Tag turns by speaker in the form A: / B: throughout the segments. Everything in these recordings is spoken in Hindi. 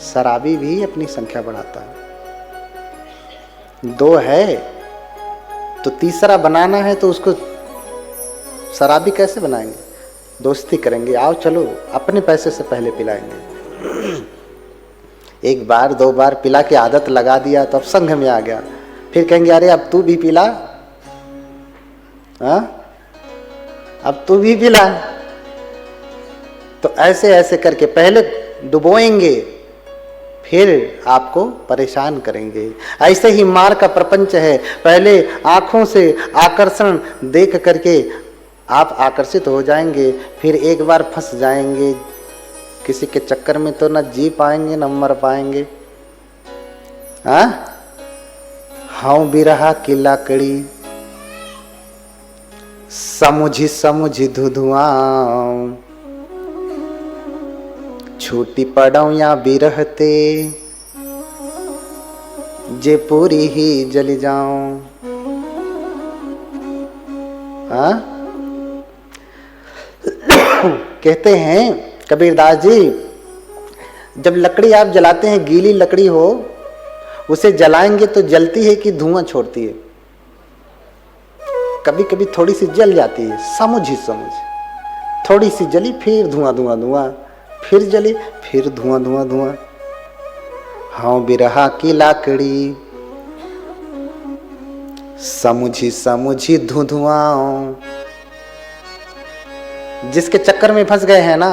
A: शराबी भी अपनी संख्या बढ़ाता है। 2 है तो तीसरा बनाना है, तो उसको शराबी कैसे बनाएंगे? दोस्ती करेंगे, आओ चलो अपने पैसे से पहले पिलाएंगे। 1 बार 2 बार पिला के आदत लगा दिया तो अब संघ में आ गया, फिर कहेंगे अरे अब तू भी पिला, हाँ अब तू भी पिला। तो ऐसे ऐसे करके पहले डुबोएंगे, फिर आपको परेशान करेंगे। ऐसे ही मार का प्रपंच है, पहले आंखों से आकर्षण देख करके आप आकर्षित हो जाएंगे, फिर एक बार फंस जाएंगे किसी के चक्कर में, तो न जी पाएंगे न मर पाएंगे। हाँ बिरहा की लाकड़ी समुझी समुझी धुधुआं, छूटी पड़ो या बिरहते जे पूरी ही जली जाऊं। कहते हैं कबीरदास जी, जब लकड़ी आप जलाते हैं, गीली लकड़ी हो, उसे जलाएंगे तो जलती है कि धुआं छोड़ती है? कभी कभी थोड़ी सी जल जाती है, समझ ही समझ, थोड़ी सी जली फिर धुआं धुआं धुआं, फिर जली फिर धुआं धुआं धुआं। हाँ बिरहा की लाकड़ी समुझी समुझी धुधुआं। जिसके चक्कर में फंस गए हैं ना,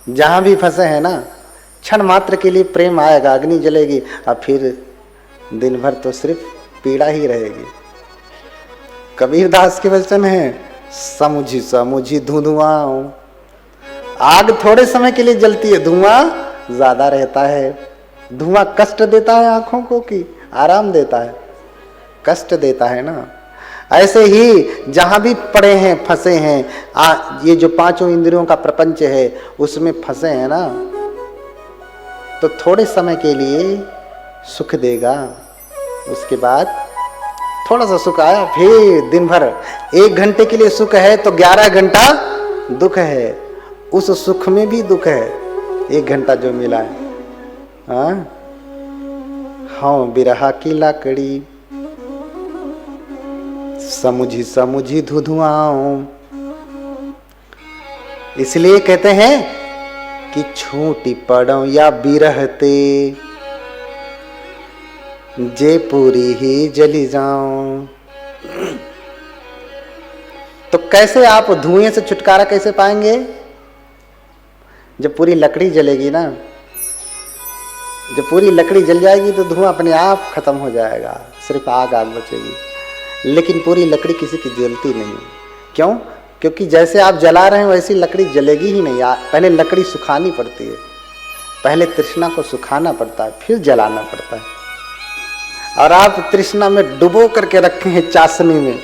A: जहां भी फंसे हैं ना, क्षण मात्र के लिए प्रेम आएगा, अग्नि जलेगी, और फिर दिन भर तो सिर्फ पीड़ा ही रहेगी। कबीरदास के वचन है समुझी समुझी धुधुआं। आग थोड़े समय के लिए जलती है, धुआं ज्यादा रहता है। धुआं कष्ट देता है आंखों को कि आराम देता है? कष्ट देता है ना। ऐसे ही जहां भी पड़े हैं, फंसे हैं, ये जो 5 इंद्रियों का प्रपंच है उसमें फंसे हैं ना, तो थोड़े समय के लिए सुख देगा, उसके बाद थोड़ा सा सुख आया, फिर दिन भर 1 घंटे के लिए सुख है तो 11 घंटा दुख है। उस सुख में भी दुख है, 1 घंटा जो मिला है। हाँ बिरहा की लाकड़ी समुझी समुझी धुधुआं। इसलिए कहते हैं कि छूटी पड़ो या बिरहते जे पूरी ही जली जाऊं। तो कैसे आप धुएं से छुटकारा कैसे पाएंगे? जब पूरी लकड़ी जलेगी ना, जब पूरी लकड़ी जल जाएगी तो धुआं अपने आप खत्म हो जाएगा, सिर्फ आग आग बचेगी। लेकिन पूरी लकड़ी किसी की जलती नहीं। क्यों? क्योंकि जैसे आप जला रहे हैं वैसी लकड़ी जलेगी ही नहीं। पहले लकड़ी सुखानी पड़ती है, पहले तृष्णा को सुखाना पड़ता है, फिर जलाना पड़ता है। और आप तृष्णा में डुबो करके रखे हैं चाशनी में,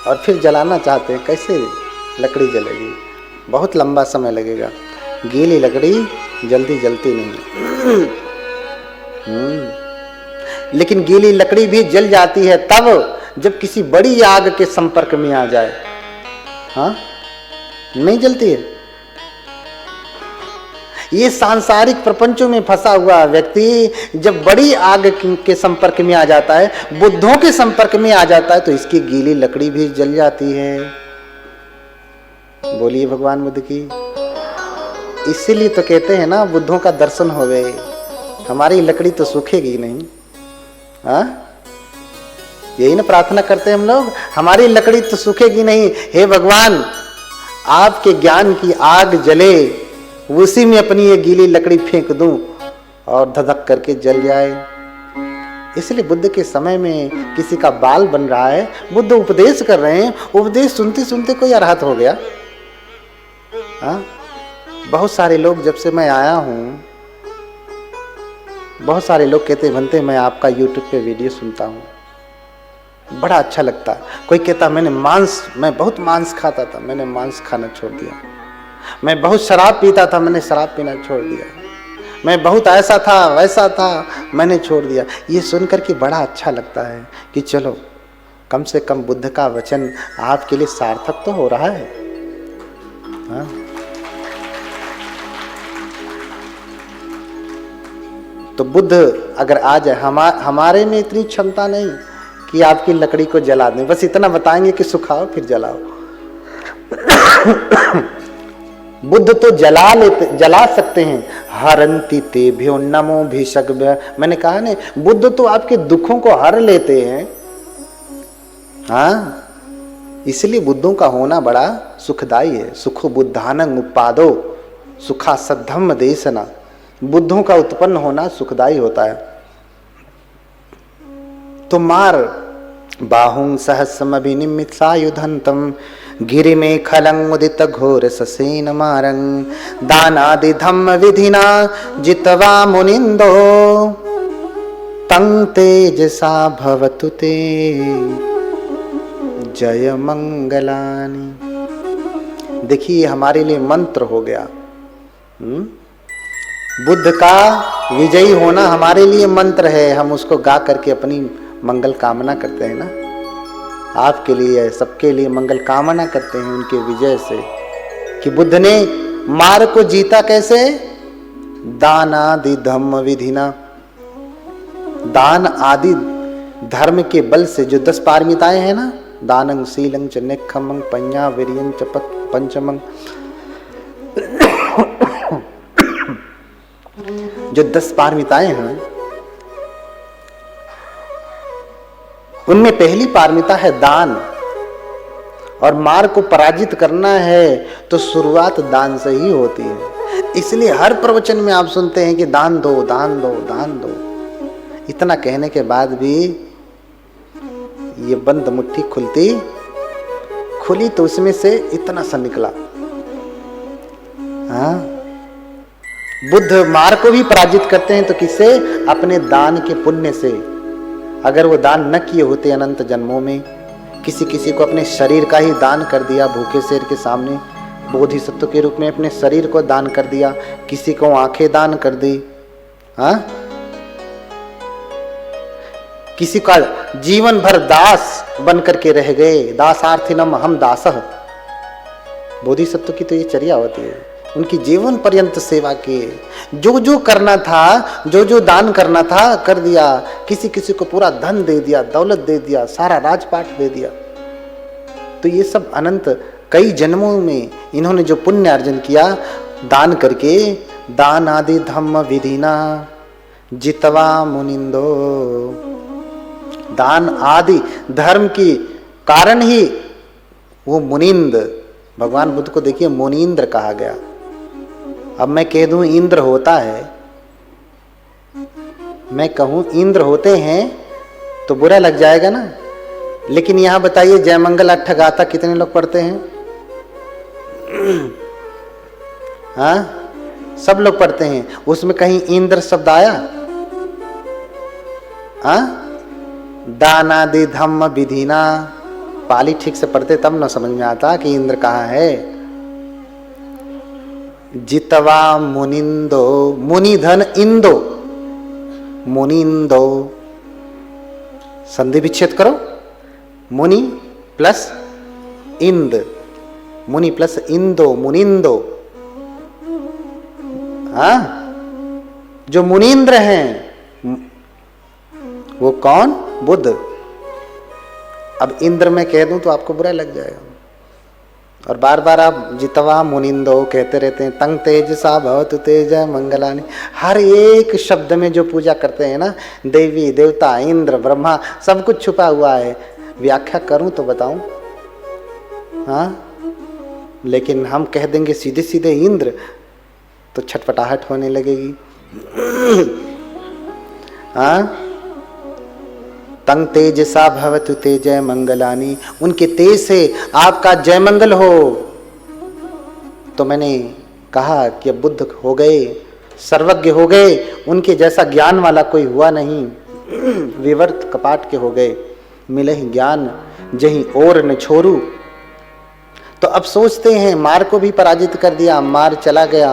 A: और फिर जलाना चाहते हैं, कैसे लकड़ी जलेगी? बहुत लंबा समय लगेगा। गीली लकड़ी जल्दी जलती नहीं। लेकिन गीली लकड़ी भी जल जाती है तब जब किसी बड़ी आग के संपर्क में आ जाए। नहीं जलती है। ये सांसारिक प्रपंचों में फंसा हुआ व्यक्ति जब बड़ी आग के संपर्क में आ जाता है, बुद्धों के संपर्क में आ जाता है, तो इसकी गीली लकड़ी भी जल जाती है। बोलिए भगवान बुद्ध की। इसीलिए तो कहते हैं ना, बुद्धों का दर्शन हो गए, हमारी लकड़ी तो सूखेगी नहीं। यही ना प्रार्थना करते हैं हम लोग, हमारी लकड़ी तो सूखेगी नहीं। हे भगवान, आपके ज्ञान की आग जले, उसी में अपनी ये गीली लकड़ी फेंक दूं और धधक करके जल जाए। इसलिए बुद्ध के समय में किसी का बाल बन रहा है, बुद्ध उपदेश कर रहे हैं, उपदेश सुनते सुनते कोई अरहत हो गया। बहुत सारे लोग, जब से मैं आया हूँ, बहुत सारे लोग कहते बनते मैं आपका यूट्यूब पे वीडियो सुनता हूँ, बड़ा अच्छा लगता है। कोई कहता मैं बहुत मांस खाता था, मैंने मांस खाना छोड़ दिया। मैं बहुत शराब पीता था, मैंने शराब पीना छोड़ दिया। मैं बहुत ऐसा था वैसा था, मैंने छोड़ दिया। ये सुनकर के बड़ा अच्छा लगता है कि चलो कम से कम बुद्ध का वचन आपके लिए सार्थक तो हो रहा है। तो बुद्ध अगर आ जाए, हमारे में इतनी क्षमता नहीं कि आपकी लकड़ी को जला दें, बस इतना बताएंगे कि सुखाओ फिर जलाओ। बुद्ध तो जला सकते हैं। हरंति तेभ्यो नमो भीषक्भ्य, मैंने कहा ना, बुद्ध तो आपके दुखों को हर लेते हैं। हाँ, इसलिए बुद्धों का होना बड़ा सुखदाई है। सुखो बुद्धानं उपादो सुखा सद्धम्म देशना, बुद्धों का उत्पन्न होना सुखदाई होता है। तो मार बाहुं सहस्रमभिनिमित सायुधंतम गिरि में खलं उदित घोर ससेन मारं दानादि धम्म विधिना जितवा मुनिंदो तं तेजसा भवतु ते जय मंगलानि। देखिए हमारे लिए मंत्र हो गया। बुद्ध का विजयी होना हमारे लिए मंत्र है। हम उसको गा करके अपनी मंगल कामना करते हैं ना। आपके लिए, सबके लिए मंगल कामना करते हैं उनके विजय से, कि बुद्ध ने मार को जीता कैसे? दान आदि धम्म विधिना, दान आदि धर्म के बल से। जो 10 पारमिताएं हैं ना, दानं शीलं च नेक्खमं पඤ्ञा वीर्यं च पंचमं, जो 10 पारमिताएं हैं उनमें पहली पारमिता है दान। और मार को पराजित करना है तो शुरुआत दान से ही होती है। इसलिए हर प्रवचन में आप सुनते हैं कि दान दो, दान दो, दान दो। इतना कहने के बाद भी ये बंद मुट्ठी खुली तो उसमें से इतना सा निकला। हाँ, बुद्ध मार को भी पराजित करते हैं तो किससे? अपने दान के पुण्य से। अगर वो दान न किए होते अनंत जन्मों में, किसी को अपने शरीर का ही दान कर दिया, भूखे शेर के सामने बोधिसत्व के रूप में अपने शरीर को दान कर दिया, किसी को आंखें दान कर दी, हाँ, किसी का जीवन भर दास बन करके रह गए, दासार्थिनम हम दासः। बोधिसत्व की तो ये चर्या होती है। उनकी जीवन पर्यंत सेवा किए, जो करना था, जो दान करना था कर दिया। किसी को पूरा धन दे दिया, दौलत दे दिया, सारा राजपाट दे दिया। तो ये सब अनंत कई जन्मों में इन्होंने जो पुण्य अर्जन किया दान करके, दान आदि धम्म विधिना जितवा मुनिंदो, दान आदि धर्म की कारण ही वो मुनिंद, भगवान बुद्ध को देखिए मुनींद्र कहा गया। अब मैं कह दूं इंद्र होता है, मैं कहूं इंद्र होते हैं तो बुरा लग जाएगा ना। लेकिन यहां बताइए जय मंगल अट्ठ गाथा कितने लोग पढ़ते हैं? हाँ, सब लोग पढ़ते हैं। उसमें कहीं इंद्र शब्द आया? हाँ, दानादि धम्म विधिना, पाली ठीक से पढ़ते तब न समझ में आता कि इंद्र कहाँ है। जितवा मुनिंदो, मुनि धन इंदो, मुनिंदो, संधि विच्छेद करो, मुनि प्लस इंद, मुनि प्लस इंदो, मुनिंदो। हाँ, जो मुनींद्र हैं वो कौन? बुद्ध। अब इंद्र में कह दूं तो आपको बुरा लग जाएगा, और बार बार आप जितवा मुनिंदो कहते रहते हैं। तंग तेजसा भवतु ते जय मंगलानि, हर एक शब्द में जो पूजा करते हैं ना, देवी देवता इंद्र ब्रह्मा सब कुछ छुपा हुआ है। व्याख्या करूं तो बताऊं? हाँ, लेकिन हम कह देंगे सीधे सीधे इंद्र तो छटपटाहट होने लगेगी। हाँ, तंग तेजसा भवतु ते जय मंगलानि, उनके तेज से आपका जय मंगल हो। तो मैंने कहा कि अब बुद्ध हो गए, सर्वज्ञ हो गए, उनके जैसा ज्ञान वाला कोई हुआ नहीं। विवर्त कपाट के हो गए, मिले ही ज्ञान जहीं और न छोड़ू। तो अब सोचते हैं मार को भी पराजित कर दिया, मार चला गया।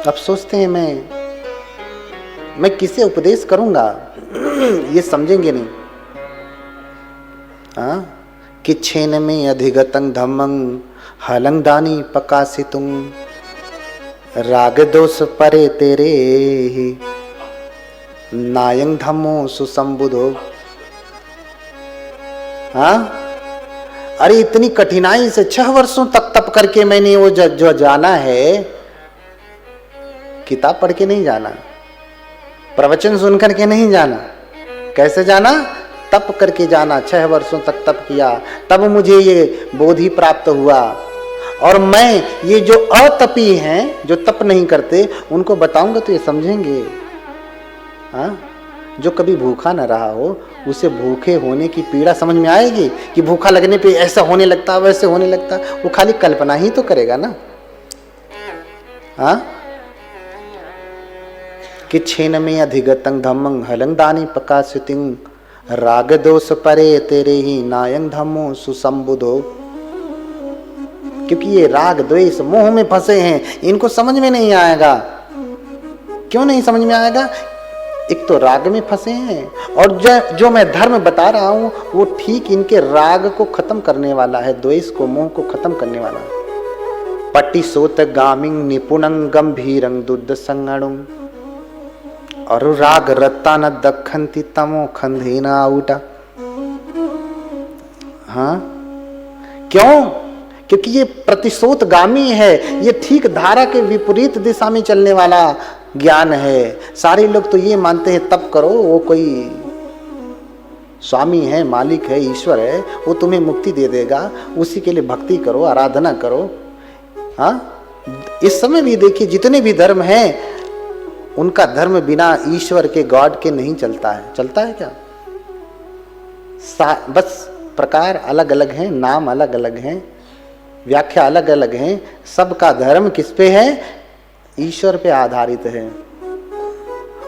A: अब सोचते हैं मैं किसे उपदेश करूंगा, ये समझेंगे नहीं। हाँ, कि छेन में अधिगतं धम्मं हलं दानी पकासितुं राग दोष परे तेरे ही नायं धम्मो सुसंबुधो। हाँ, अरे इतनी कठिनाई से 6 वर्षों तक तप करके मैंने वो जो जाना है, किताब पढ़ के नहीं जाना, प्रवचन सुन करके नहीं जाना, कैसे जाना? तप करके जाना। 6 वर्षों तक तप किया, तब मुझे ये बोधि प्राप्त हुआ। और मैं ये जो अतपी हैं, जो तप नहीं करते, उनको बताऊंगा तो ये समझेंगे। हाँ, जो कभी भूखा न रहा हो उसे भूखे होने की पीड़ा समझ में आएगी कि भूखा लगने पे ऐसा होने लगता, वैसे होने लगता। वो खाली कल्पना ही तो करेगा ना। हाँ, कि छेन में अधिगतं धम्मं हलं दानी प्रकाशितिं राग दोष परे तेरे ही नायं धम्मो सुसंबुधो। क्योंकि ये राग द्वेष मोह में फंसे हैं, इनको समझ में नहीं आएगा। क्यों नहीं समझ में आएगा? एक तो राग में फंसे हैं, और जो मैं धर्म बता रहा हूं वो ठीक इनके राग को खत्म करने वाला है, द्वेष को, मोह को खत्म करने वाला है। पटिसोत गामिंग निपुणं गंभीरं दुद्ध संगणुं और राग रत्ता न दखंती तमो खंधे न आउटा। हाँ, क्यों? क्योंकि ये प्रतिशोत गामी है, ये ठीक धारा के विपरीत दिशा में चलने वाला ज्ञान है। सारे लोग तो ये मानते हैं तप करो, वो कोई स्वामी है, मालिक है, ईश्वर है, वो तुम्हें मुक्ति दे देगा, उसी के लिए भक्ति करो, आराधना करो। हाँ, इस समय भी देखिए जितने भी धर्म हैं, उनका धर्म बिना ईश्वर के, गॉड के नहीं चलता है। चलता है क्या? बस प्रकार अलग अलग हैं, नाम अलग अलग हैं, व्याख्या अलग अलग हैं। सबका धर्म किस पे है? ईश्वर पे आधारित है।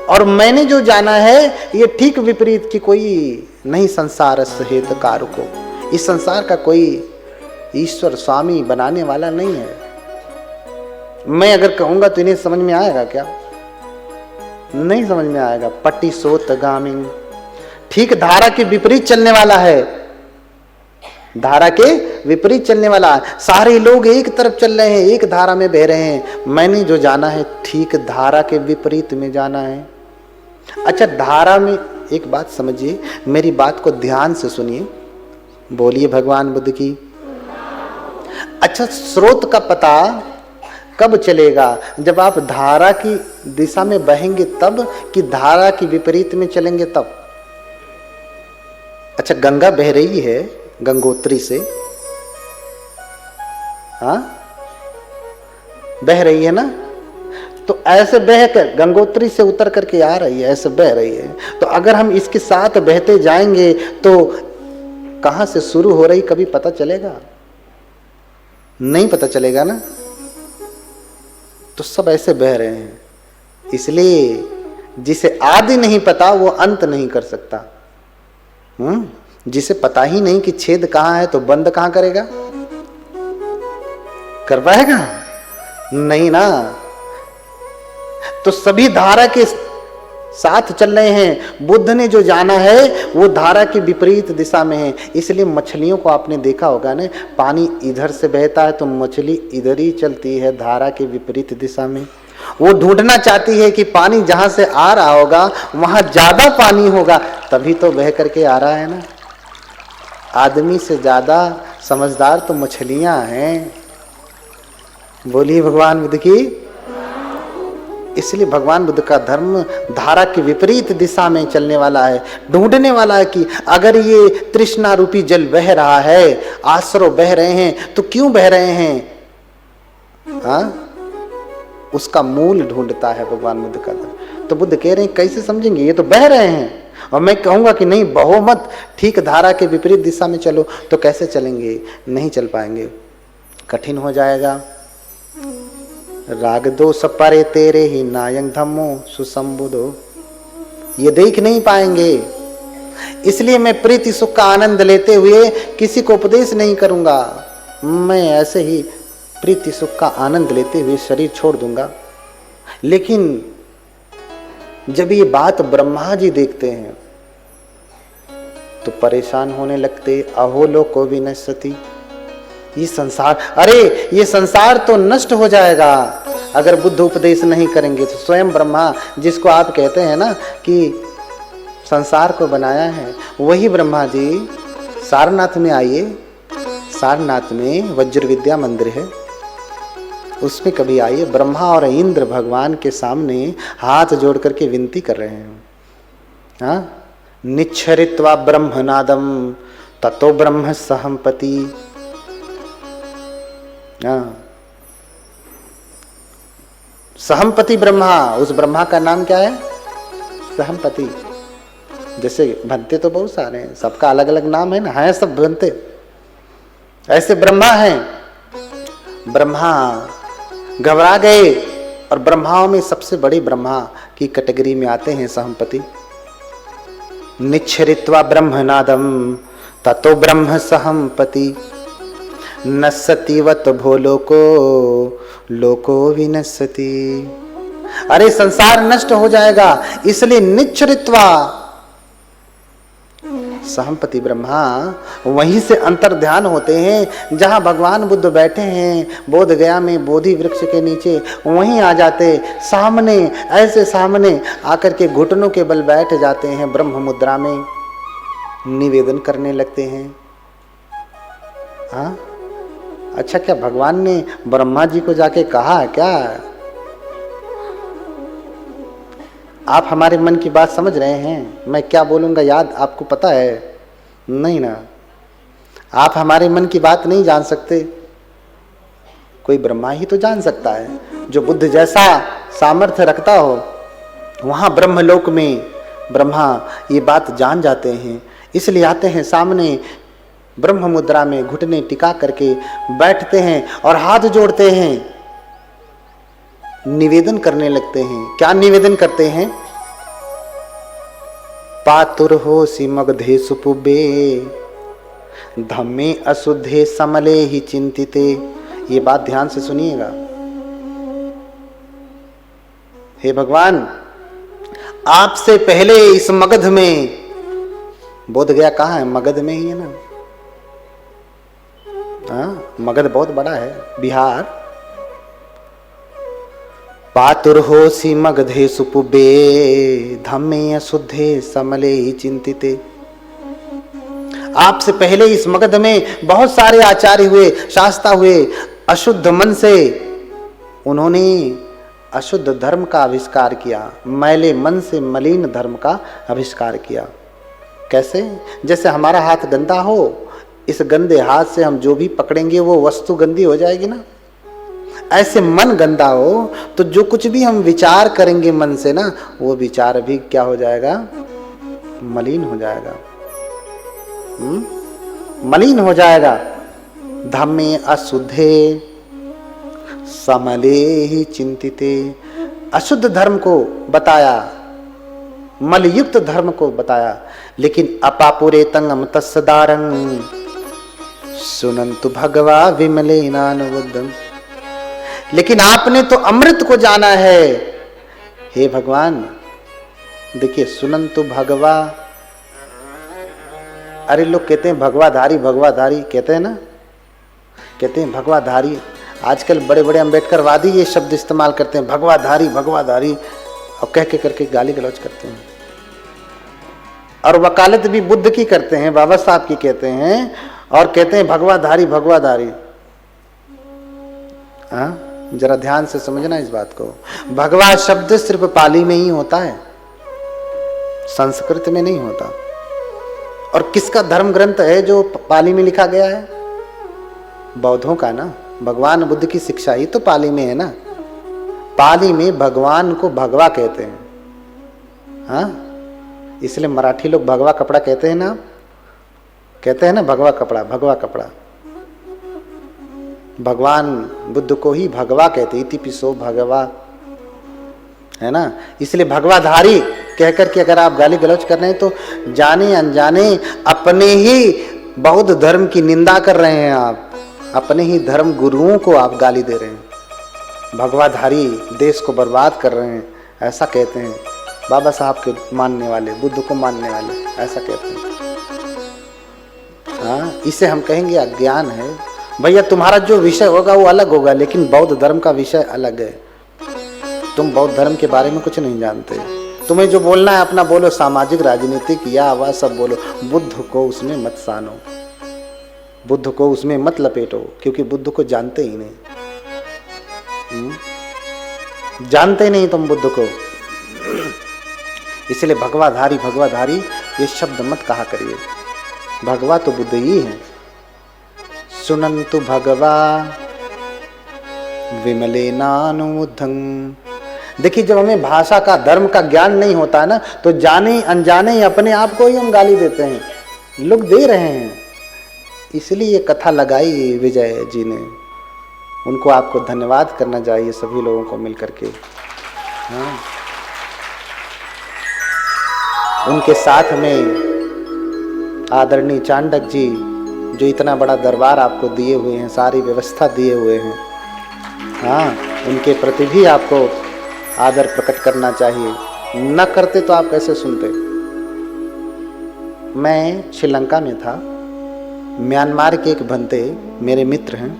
A: और मैंने जो जाना है ये ठीक विपरीत की कोई नहीं। संसार हेत कारु को, इस संसार का कोई ईश्वर स्वामी बनाने वाला नहीं है। मैं अगर कहूंगा तो इन्हें समझ में आएगा क्या? नहीं समझ में आएगा। पटिसोत गामिंग, ठीक धारा के विपरीत चलने वाला है, धारा के विपरीत चलने वाला। सारे लोग एक तरफ चल रहे हैं, एक धारा में बह रहे हैं, मैंने जो जाना है ठीक धारा के विपरीत में जाना है। अच्छा, धारा में एक बात समझिए, मेरी बात को ध्यान से सुनिए, बोलिए भगवान बुद्ध की। अच्छा, स्रोत का पता कब चलेगा? जब आप धारा की दिशा में बहेंगे तब, कि धारा की विपरीत में चलेंगे तब? अच्छा, गंगा बह रही है गंगोत्री से, हाँ बह रही है ना, तो ऐसे बह कर गंगोत्री से उतर करके आ रही है, ऐसे बह रही है। तो अगर हम इसके साथ बहते जाएंगे तो कहां से शुरू हो रही कभी पता चलेगा? नहीं पता चलेगा ना। तो सब ऐसे बह रहे हैं, इसलिए जिसे आदि नहीं पता वो अंत नहीं कर सकता। जिसे पता ही नहीं कि छेद कहां है तो बंद कहां करेगा? कर पाएगा? नहीं ना। तो सभी धारा के साथ चल रहे हैं। बुद्ध ने जो जाना है वो धारा की विपरीत दिशा में है। इसलिए मछलियों को आपने देखा होगा ना, पानी इधर से बहता है तो मछली इधर ही चलती है, धारा के विपरीत दिशा में। वो ढूंढना चाहती है कि पानी जहां से आ रहा होगा वहां ज्यादा पानी होगा, तभी तो बह करके आ रहा है ना। आदमी से ज्यादा समझदार तो मछलियां हैं। बोलिए भगवान बुद्ध की। इसलिए भगवान बुद्ध का धर्म धारा के विपरीत दिशा में चलने वाला है, ढूंढने वाला है कि अगर ये तृष्णा रूपी जल बह रहा है, आश्रव बह रहे हैं, तो क्यों बह रहे हैं? हाँ, उसका मूल ढूंढता है भगवान बुद्ध का धर्म। तो बुद्ध कह रहे हैं कैसे समझेंगे? ये तो बह रहे हैं, और मैं कहूंगा कि नहीं बहो मत, ठीक धारा के विपरीत दिशा में चलो, तो कैसे चलेंगे? नहीं चल पाएंगे, कठिन हो जाएगा। राग दोष परे तेरे ही नायं धम्मो सुसंबुधो, ये देख नहीं पाएंगे। इसलिए मैं प्रीति सुख का आनंद लेते हुए किसी को उपदेश नहीं करूंगा। मैं ऐसे ही प्रीति सुख का आनंद लेते हुए शरीर छोड़ दूंगा। लेकिन जब ये बात ब्रह्मा जी देखते हैं तो परेशान होने लगते। अहो लोको विनश्यति, ये संसार, अरे ये संसार तो नष्ट हो जाएगा। अगर बुद्ध उपदेश नहीं करेंगे तो स्वयं ब्रह्मा, जिसको आप कहते हैं ना कि संसार को बनाया है, वही ब्रह्मा जी सारनाथ में आइए। सारनाथ में वज्र विद्या मंदिर है, उसमें कभी आइए। ब्रह्मा और इंद्र भगवान के सामने हाथ जोड़ करके विनती कर रहे हैं। हाँ, निच्छरित्वा ब्रह्मनादम ततो ब्रह्म सहम्पति। हाँ, सहम्पति ब्रह्मा, उस ब्रह्मा का नाम क्या है? सहम्पति। जैसे बनते तो बहुत सारे हैं, सबका अलग अलग नाम है ना, है सब बनते। ऐसे ब्रह्मा हैं। ब्रह्मा घबरा गए और ब्रह्माओं में सबसे बड़े ब्रह्मा की कैटेगरी में आते हैं सहम्पति। निच्छरित्वा ब्रह्मनादम ततो ब्रह्म सहम्पति नस्सतिवत भो लोको विनश्यति। अरे संसार नष्ट हो जाएगा, इसलिए निच्छरित्वा सहम्पति ब्रह्मा वहीं से अंतर ध्यान होते हैं जहां भगवान बुद्ध बैठे हैं बोध गया में बोधि वृक्ष के नीचे, वहीं आ जाते सामने, ऐसे सामने आकर के घुटनों के बल बैठ जाते हैं, ब्रह्म मुद्रा में निवेदन करने लगते हैं। हाँ, अच्छा, क्या भगवान ने ब्रह्मा जी को जाके कहा क्या? आप हमारे मन की बात समझ रहे हैं? मैं क्या बोलूंगा याद आपको पता है? नहीं ना, आप हमारे मन की बात नहीं जान सकते। कोई ब्रह्मा ही तो जान सकता है, जो बुद्ध जैसा सामर्थ्य रखता हो। वहां ब्रह्मलोक में ब्रह्मा ये बात जान जाते हैं, इसलिए आते हैं सामने, ब्रह्म मुद्रा में घुटने टिका करके बैठते हैं और हाथ जोड़ते हैं, निवेदन करने लगते हैं। क्या निवेदन करते हैं? पातुर हो सिमगधे सुपुबे धम्मे अशुद्धे समले ही चिंतिते। ये बात ध्यान से सुनिएगा। हे भगवान, आपसे पहले इस मगध में, बोध गया कहाँ है? मगध में ही है ना। हाँ, मगध बहुत बड़ा है, बिहार। पातुर होसी मगधे सुपुबे धम्मे अशुद्धे समले ही चिंतिते। आपसे पहले इस मगध में बहुत सारे आचार्य हुए, शास्ता हुए। अशुद्ध मन से उन्होंने अशुद्ध धर्म का आविष्कार किया, मैले मन से मलिन धर्म का आविष्कार किया। कैसे? जैसे हमारा हाथ गंदा हो, इस गंदे हाथ से हम जो भी पकड़ेंगे वो वस्तु गंदी हो जाएगी ना। ऐसे मन गंदा हो तो जो कुछ भी हम विचार करेंगे मन से ना, वो विचार भी क्या हो जाएगा? मलिन हो जाएगा। मलिन हो जाएगा। धम्मे अशुद्धे समले ही चिंतिते। अशुद्ध धर्म को बताया, मलयुक्त धर्म को बताया। लेकिन अपापुरे तंगम तस्सदारं सुनंतु भगवा विमलेनानुबुद्धम। लेकिन आपने तो अमृत को जाना है। हे भगवान, देखिए, सुनंतु भगवा, अरे लोग कहते हैं भगवाधारी, भगवाधारी कहते हैं ना, कहते हैं भगवाधारी। आजकल बड़े बड़े अम्बेडकरवादी ये शब्द इस्तेमाल करते हैं, भगवाधारी भगवाधारी, और कह के करके गाली गलौज करते हैं। और वकालत भी बुद्ध की करते हैं, बाबा साहब की कहते हैं, और कहते हैं भगवाधारी भगवाधारी। हाँ, जरा ध्यान से समझना इस बात को। भगवा शब्द सिर्फ पाली में ही होता है, संस्कृत में नहीं होता। और किसका धर्म ग्रंथ है जो पाली में लिखा गया है? बौद्धों का ना। भगवान बुद्ध की शिक्षा ही तो पाली में है ना। पाली में भगवान को भगवा कहते हैं। हाँ, इसलिए मराठी लोग भगवा कपड़ा कहते हैं ना, कहते हैं ना भगवा कपड़ा, भगवा कपड़ा। भगवान बुद्ध को ही भगवा कहते, इति पिसो भगवा, है ना। इसलिए भगवाधारी कहकर के अगर आप गाली गलौज कर रहे हैं तो जाने अनजाने अपने ही बौद्ध धर्म की निंदा कर रहे हैं। आप अपने ही धर्म गुरुओं को आप गाली दे रहे हैं। भगवाधारी देश को बर्बाद कर रहे हैं, ऐसा कहते हैं बाबा साहब के मानने वाले, बुद्ध को मानने वाले, ऐसा कहते हैं। हाँ, इसे हम कहेंगे अज्ञान है। भैया, तुम्हारा जो विषय होगा वो अलग होगा, लेकिन बौद्ध धर्म का विषय अलग है। तुम बौद्ध धर्म के बारे में कुछ नहीं जानते। तुम्हें जो बोलना है अपना बोलो, सामाजिक, राजनीतिक या आवाज सब बोलो, बुद्ध को उसमें मत सानो, बुद्ध को उसमें मत लपेटो, क्योंकि बुद्ध को जानते ही नहीं। जानते नहीं तुम बुद्ध को, इसलिए भगवाधारी भगवाधारी ये शब्द मत कहा करिए। भगवा तो बुद्ध ही है। सुनंतु भगवा विमलेनानुमुद्धं। देखिए, जब हमें भाषा का, धर्म का ज्ञान नहीं होता है ना, तो जाने अनजाने ही अपने आप को ही हम गाली देते हैं, लोग दे रहे हैं। इसलिए ये कथा लगाई विजय जी ने, उनको आपको धन्यवाद करना चाहिए सभी लोगों को मिलकर के। हाँ, उनके साथ में आदरणीय चांडक जी जो इतना बड़ा दरबार आपको दिए हुए हैं, सारी व्यवस्था दिए हुए हैं, हाँ, उनके प्रति भी आपको आदर प्रकट करना चाहिए। न करते तो आप कैसे सुनते। मैं श्रीलंका में था, म्यांमार के एक बंदे मेरे मित्र हैं,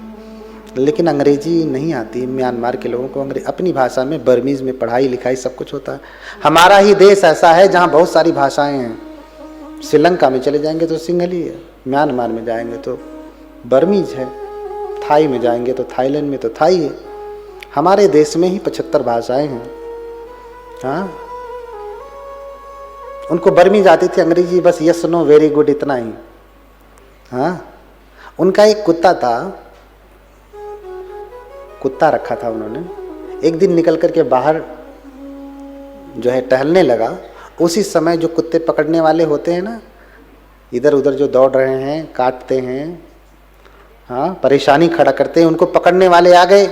A: लेकिन अंग्रेजी नहीं आती म्यांमार के लोगों को। अपनी भाषा में, बर्मीज में पढ़ाई लिखाई सब कुछ होता है। हमारा ही देश ऐसा है जहाँ बहुत सारी भाषाएं हैं। श्रीलंका में चले जाएंगे तो सिंहली है, म्यांमार में जाएंगे तो बर्मीज है, थाई में जाएंगे तो थाईलैंड में तो थाई है। हमारे देश में ही 75 भाषाएं हैं। हाँ, उनको बर्मीज आती थी, अंग्रेजी बस यस नो वेरी गुड इतना ही। हाँ, उनका एक कुत्ता था, कुत्ता रखा था उन्होंने। एक दिन निकल करके बाहर जो है टहलने लगा। उसी समय जो कुत्ते पकड़ने वाले होते हैं ना, इधर उधर जो दौड़ रहे हैं, काटते हैं, हाँ, परेशानी खड़ा करते हैं, उनको पकड़ने वाले आ गए।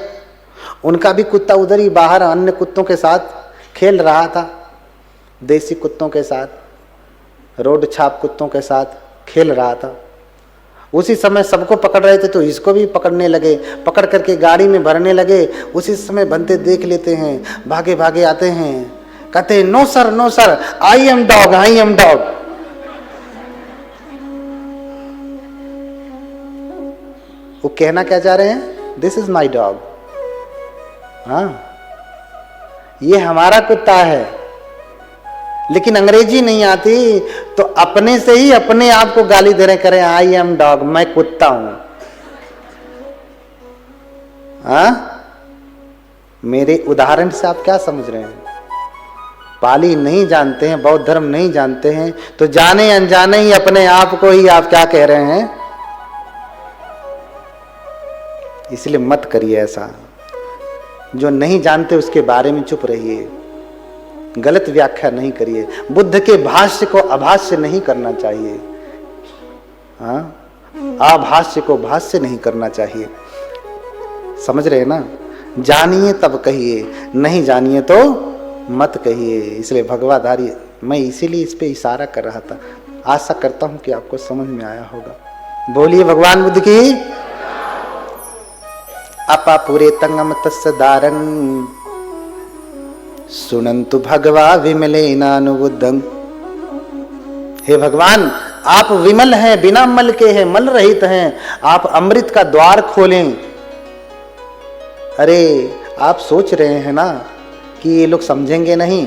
A: उनका भी कुत्ता उधर ही बाहर अन्य कुत्तों के साथ खेल रहा था, देसी कुत्तों के साथ, रोड छाप कुत्तों के साथ खेल रहा था। उसी समय सबको पकड़ रहे थे तो इसको भी पकड़ने लगे, पकड़ करके गाड़ी में भरने लगे। उसी समय बनते देख लेते हैं, भागे भागे आते हैं, कहते हैं no sir no sir, I am dog, I am dog. वो कहना क्या चाह रहे हैं, दिस इज माई डॉग। हाँ, ये हमारा कुत्ता है। लेकिन अंग्रेजी नहीं आती तो अपने से ही अपने आप को गाली दे रहे, करें आई एम डॉग, मैं कुत्ता हूं। हाँ, मेरे उदाहरण से आप क्या समझ रहे हैं। पाली नहीं जानते हैं, बौद्ध धर्म नहीं जानते हैं, तो जाने अनजाने ही अपने आप को ही आप क्या कह रहे हैं। इसलिए मत करिए ऐसा। जो नहीं जानते उसके बारे में चुप रहिए, गलत व्याख्या नहीं करिए। बुद्ध के भाष्य को अभाष्य नहीं करना चाहिए। हाँ, आभाष्य को भाष्य नहीं करना चाहिए। समझ रहे हैं ना। जानिए तब कहिए, नहीं जानिए तो मत कहिए। इसलिए भगवाधारी, मैं इसीलिए इस पे इशारा कर रहा था। आशा करता हूं कि आपको समझ में आया होगा। बोलिए भगवान बुद्ध की। अपा पूरे तंगम तस्य दारं सुनंतु भगवा विमलेनानुबुद्धं। हे भगवान, आप विमल हैं, बिना मल के हैं, मल रहित हैं। आप अमृत का द्वार खोलें। अरे आप सोच रहे हैं ना कि ये लोग समझेंगे नहीं।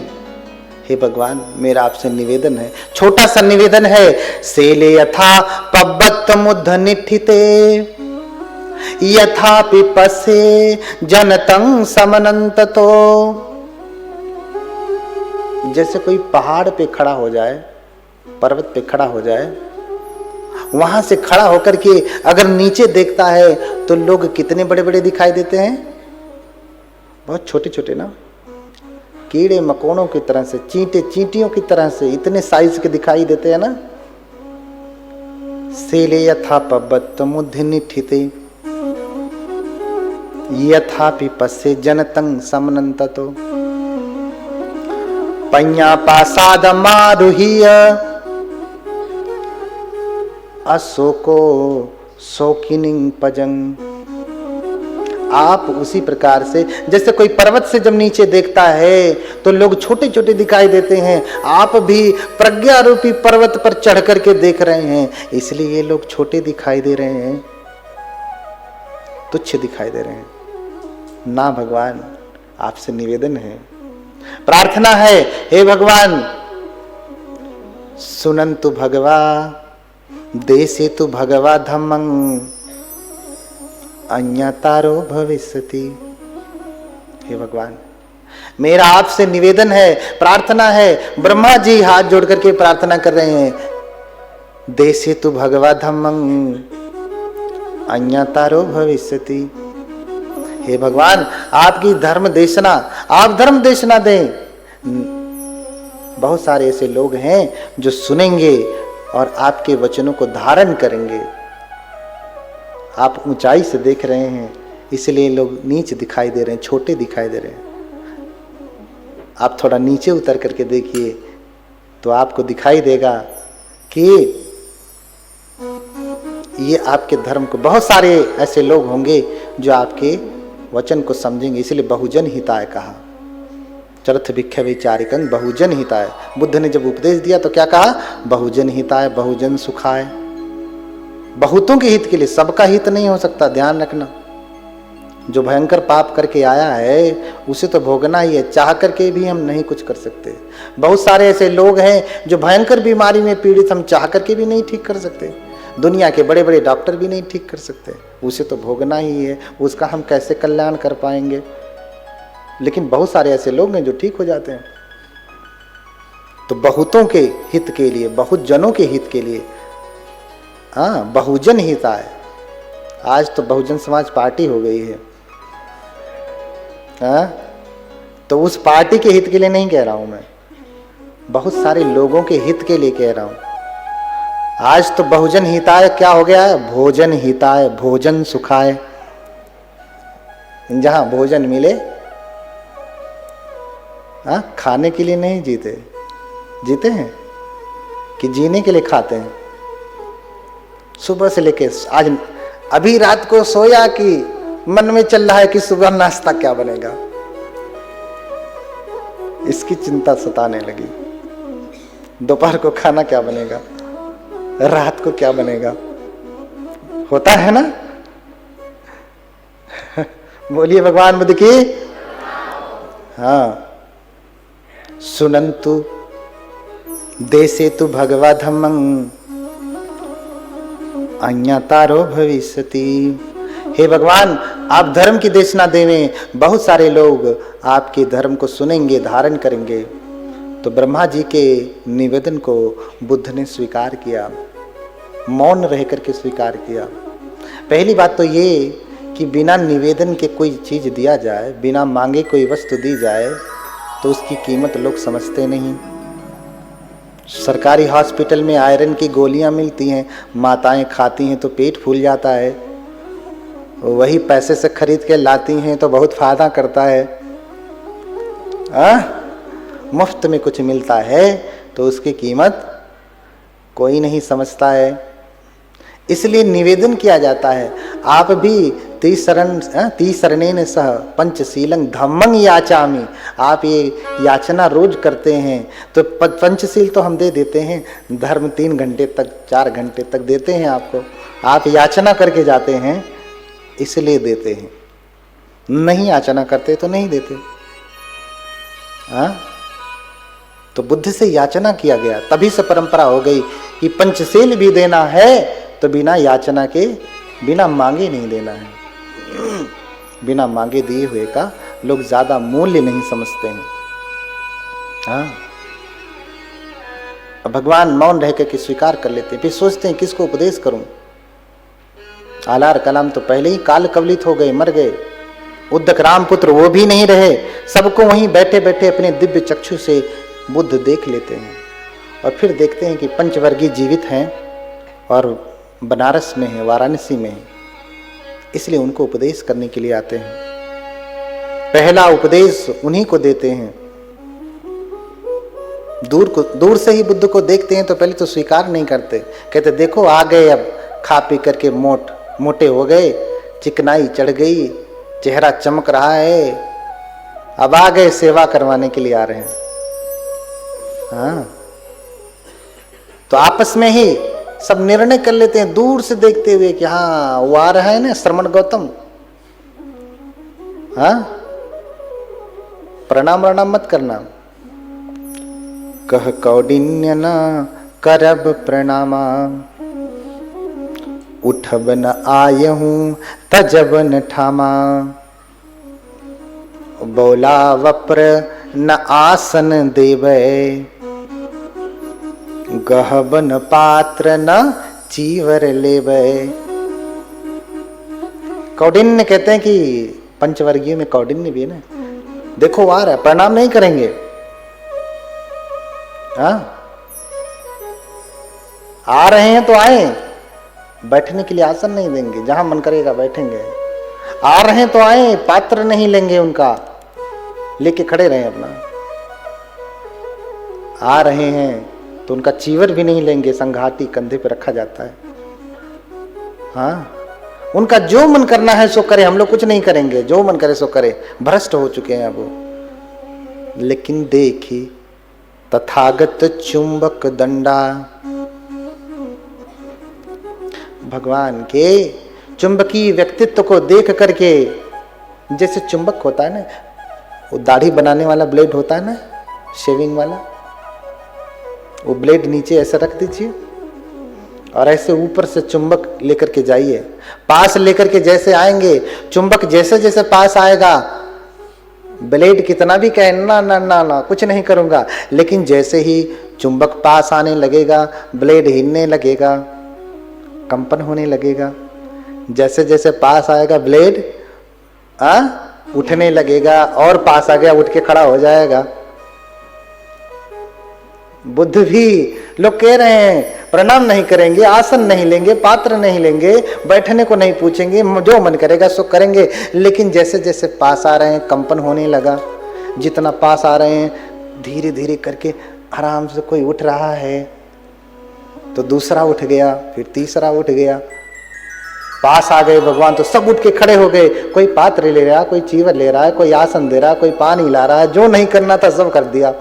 A: हे भगवान, मेरा आपसे निवेदन है, छोटा सा निवेदन है। सेले यथा पब्बत मुद्ध निठिते यथा पिपसे जनतं समनंततो। जैसे कोई पहाड़ पे खड़ा हो जाए, पर्वत पे खड़ा हो जाए, वहां से खड़ा होकर के अगर नीचे देखता है तो लोग कितने बड़े बड़े दिखाई देते हैं, बहुत छोटे छोटे ना, कीड़े मकोड़ों की तरह से, चींटे चींटियों की तरह से इतने साइज के दिखाई देते हैं ना। सेले यथा पब्बत मुद्ध निठिते यथा पिपसे जनतं समनंततो। पඤ्ඤा पासाद मारुह्य अशोको शोकिनीं पजं। आप उसी प्रकार से, जैसे कोई पर्वत से जब नीचे देखता है तो लोग छोटे छोटे दिखाई देते हैं, आप भी प्रज्ञा रूपी पर्वत पर चढ़ करके देख रहे हैं, इसलिए ये लोग छोटे दिखाई दे रहे हैं, तुच्छ दिखाई दे रहे हैं। ना भगवान, आपसे निवेदन है, प्रार्थना है, हे भगवान सुनंतु भगवा देसेतु भगवा धम्मं अन्यतारो भविष्यति। हे भगवान, मेरा आपसे निवेदन है, प्रार्थना है। ब्रह्मा जी हाथ जोड़ करके प्रार्थना कर रहे हैं, देसेतु भगवा धम्मं अन्यतारो भविष्यति। हे भगवान, आपकी धर्म देशना, आप धर्म देशना दें। बहुत सारे ऐसे लोग हैं जो सुनेंगे और आपके वचनों को धारण करेंगे। आप ऊंचाई से देख रहे हैं, इसलिए लोग नीच दिखाई दे रहे हैं, छोटे दिखाई दे रहे हैं। आप थोड़ा नीचे उतर करके देखिए तो आपको दिखाई देगा कि ये आपके धर्म को, बहुत सारे ऐसे लोग होंगे जो आपके वचन को समझेंगे। इसलिए बहुजन हिताय कहा, चरथ भिक्ष विचारिकं बहुजन हिताय। बुद्ध ने जब उपदेश दिया तो क्या कहा? बहुजन हिताय, बहुजन सुखाय। बहुतों के हित के लिए, सबका हित नहीं हो सकता, ध्यान रखना। जो भयंकर पाप करके आया है उसे तो भोगना ही है, चाह करके भी हम नहीं कुछ कर सकते। बहुत सारे ऐसे लोग हैं जो भयंकर बीमारी में पीड़ित, हम चाह करके भी नहीं ठीक कर सकते। दुनिया के बड़े बड़े डॉक्टर भी नहीं ठीक कर सकते, उसे तो भोगना ही है, उसका हम कैसे कल्याण कर पाएंगे। लेकिन बहुत सारे ऐसे लोग हैं जो ठीक हो जाते हैं। तो बहुतों के हित के लिए, बहुत जनों के हित के लिए, हाँ, बहुजन हिताय। आज तो बहुजन समाज पार्टी हो गई है, हाँ? तो उस पार्टी के हित के लिए नहीं कह रहा हूं मैं, बहुत सारे लोगों के हित के लिए कह रहा हूं। आज तो बहुजन हिताय क्या हो गया है? भोजन हिताय, भोजन सुखाय। जहां भोजन मिले, हाँ, खाने के लिए नहीं जीते, जीते हैं कि जीने के लिए खाते हैं। सुबह से लेके आज, अभी रात को सोया कि मन में चल रहा है कि सुबह नाश्ता क्या बनेगा, इसकी चिंता सताने लगी। दोपहर को खाना क्या बनेगा, रात को क्या बनेगा, होता है ना? बोलिए भगवान बुद्ध की। हाँ, सुनंतु देसेतु भगवा धम्मं अन्यतारो भविष्यति। हे भगवान, आप धर्म की देशना देवें, बहुत सारे लोग आपके धर्म को सुनेंगे, धारण करेंगे। तो ब्रह्मा जी के निवेदन को बुद्ध ने स्वीकार किया, मौन रह करके स्वीकार किया। पहली बात तो ये कि बिना निवेदन के कोई चीज दिया जाए, बिना मांगे कोई वस्तु दी जाए तो उसकी कीमत लोग समझते नहीं। सरकारी हॉस्पिटल में आयरन की गोलियां मिलती हैं, माताएं खाती हैं तो पेट फूल जाता है, वही पैसे से खरीद के लाती हैं तो बहुत फायदा करता है। मुफ्त में कुछ मिलता है तो उसकी कीमत कोई नहीं समझता है। इसलिए निवेदन किया जाता है, आप भी तीसरणेन सह पंचशीलं धम्मं याचामि। आप ये याचना रोज करते हैं तो पंचशील तो हम दे देते हैं, धर्म 3 घंटे तक, 4 घंटे तक देते हैं आपको। आप याचना करके जाते हैं इसलिए देते हैं, नहीं याचना करते तो नहीं देते। हाँ, तो बुद्ध से याचना किया गया, तभी से परंपरा हो गई कि पंचशील भी देना है तो बिना याचना के, बिना मांगे नहीं देना है। बिना मांगे दिए हुए का लोग ज्यादा मूल्य नहीं समझते हैं। हाँ, भगवान मौन रह करके स्वीकार कर लेते हैं, फिर सोचते हैं किसको उपदेश करूं। आलार कलाम तो पहले ही काल कवलित हो गए, मर गए। उद्दक रामपुत्र वो भी नहीं रहे, सबको वहीं बैठे बैठे अपने दिव्य चक्षु से बुद्ध देख लेते हैं और फिर देखते हैं कि पंचवर्गीय जीवित हैं और बनारस में है, वाराणसी में है, इसलिए उनको उपदेश करने के लिए आते हैं। पहला उपदेश उन्हीं को देते हैं। दूर से ही बुद्ध को देखते हैं तो पहले तो स्वीकार नहीं करते, कहते देखो आ गए, अब खा पी करके मोटे हो गए, चिकनाई चढ़ गई, चेहरा चमक रहा है, अब आ गए, सेवा करवाने के लिए आ रहे हैं। हाँ, तो आपस में ही सब निर्णय कर लेते हैं दूर से देखते हुए कि हाँ वो आ रहा है ना श्रमण गौतम। हाँ, प्रणाम प्रणाम मत करना। कह कौडिन्य न करब प्रणामा, उठब न आयहूं तजब न ठामा। बोला वप्र न आसन देवै, गहबन पात्र न चीवर लेवै। कौडिन्य कहते हैं कि पंचवर्गीय में कौडिन्य भी है ना। देखो आ रहा है, प्रणाम नहीं करेंगे। हाँ, आ रहे हैं तो आए, बैठने के लिए आसन नहीं देंगे, जहां मन करेगा बैठेंगे। आ रहे हैं तो आए, पात्र नहीं लेंगे उनका, लेके खड़े रहे अपना। आ रहे हैं तो उनका चीवर भी नहीं लेंगे, संघाती कंधे पे रखा जाता है। हाँ, उनका जो मन करना है सो करे, हम लोग कुछ नहीं करेंगे, जो मन करे सो करे। भ्रष्ट हो चुके हैं अब वो। लेकिन देखी तथागत चुंबक दंडा, भगवान के चुंबकीय व्यक्तित्व को देख करके, जैसे चुंबक होता है ना, वो दाढ़ी बनाने वाला ब्लेड होता है ना, शेविंग वाला, वो ब्लेड नीचे ऐसे रख दीजिए और ऐसे ऊपर से चुंबक लेकर के जाइए। पास लेकर के जैसे आएंगे, चुंबक जैसे जैसे पास आएगा, ब्लेड कितना भी कहे ना ना ना ना कुछ नहीं करूंगा, लेकिन जैसे ही चुंबक पास आने लगेगा, ब्लेड हिलने लगेगा, कंपन होने लगेगा। जैसे जैसे पास आएगा ब्लेड उठने लगेगा, और पास आ गया उठ के खड़ा हो जाएगा। बुद्ध भी लोग कह रहे हैं प्रणाम नहीं करेंगे, आसन नहीं लेंगे, पात्र नहीं लेंगे, बैठने को नहीं पूछेंगे, जो मन करेगा सो करेंगे। लेकिन जैसे जैसे पास आ रहे हैं, कंपन होने लगा। जितना पास आ रहे हैं, धीरे धीरे करके आराम से कोई उठ रहा है तो दूसरा उठ गया, फिर तीसरा उठ गया। पास आ गए भगवान तो सब उठ के खड़े हो गए। कोई पात्र ले रहा, कोई चीवर ले रहा है, कोई आसन दे रहा है, कोई पानी ला रहा है, जो नहीं करना था सब कर दिया।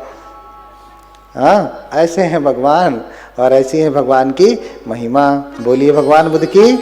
A: हाँ, ऐसे हैं भगवान, और ऐसी है भगवान की महिमा। बोलिए भगवान बुद्ध की।